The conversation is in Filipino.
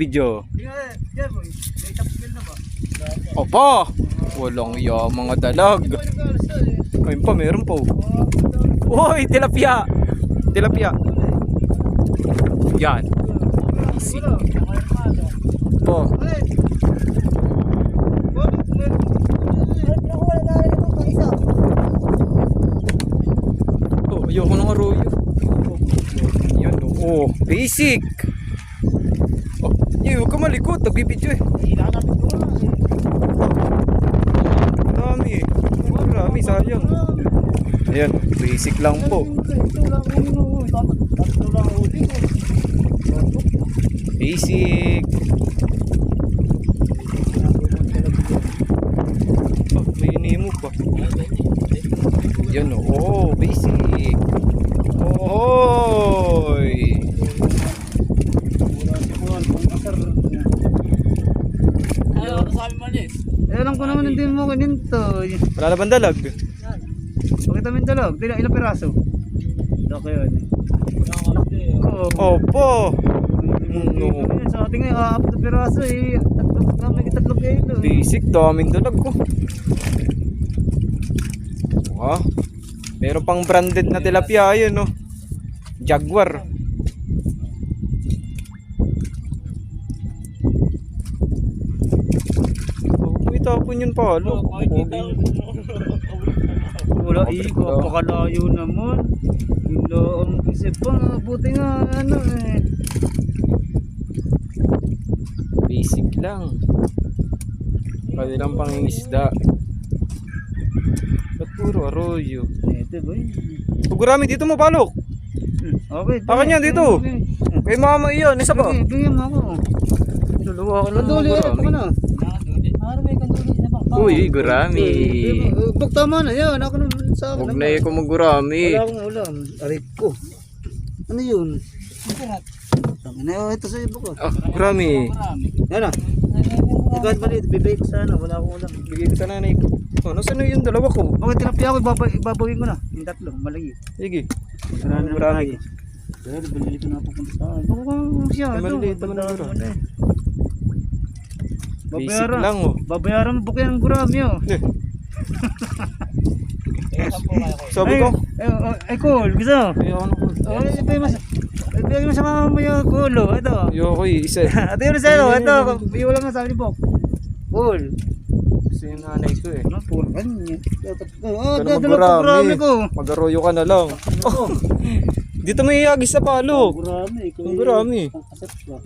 Video. Opa! Walang iya mga dalag. Ayun pa, meron po. Uy, tilapia! Tilapia. Yan. Easy. Po. Oh, ayoko ng arroyo. Yan oh. Basic. Oh, huwag ka malikot. Nagbibidyo eh. Marami eh. Marami, sayang. Ayan, basic lang po. Basic. Oh, may inimo pa. Yan oh, basic. Ohoy. Alam ko naman hindi mo kanin to. Wala na bang dalag? Pakita mo yung dalag. Ilang piraso? Laki yun. Opo. No. Sa ating ngayon, 4 na piraso eh. May 3 kilo. Basic, daming dalag ko. Wow. Meron pang branded na tilapia yun no. Jaguar. Itapon yun pa, lo. Wala pakalayo naman. Wala ang isip pa. Buti nga ano eh. Basic lang. Kanilang pangingisda. Ba't puro arroyo? Ito ba yun? Pagurami dito mo, palok. Okay. Akin yan dito. Kay mama iyan, isa pa. Bigyan mo ako. Dalawa ka na Kanduli, ito ka na. Uy, gurami. Bukta mo na yan. Ako naman sa akin. Huwag na ko magurami. Wala akong ulam. Aray ko. Ano yun? Ito sa ibo ko. Ah, gurami. Yan na. Ikaw maliit. Bibake sa ano. Wala akong ulam. Bigay ko sa nanay ko. Oh, nasaan na yung dalawa ko? Okay, tinapia ko. Ibabawin ko na. Yung 3. Malagi. Sige. Marami Gurami. Pero bilili ko na pupunta sa akin. Baka siya. Maliliit naman ang gurami. Basic Babayaran. lang oh. Babayaran mo bukin ang gurami oh. Sabi ko. Ay cool. Gusto mo? Ayaw ko. Ibigay mo sa mama mo yung kulo. Ito. Ayoko isa. Ito yung sa'yo. Ito. Bigyan lang nga sabi ni Pok. Cool. Kasi yung nanay ko eh. Ano? Puro kanya. Ikaw na Gurami magurami. ko. Mag-arroyo ka na lang. Oh. Dito may hiyagis sa palok. Gurami. Ang gurami. Ang kasat ka.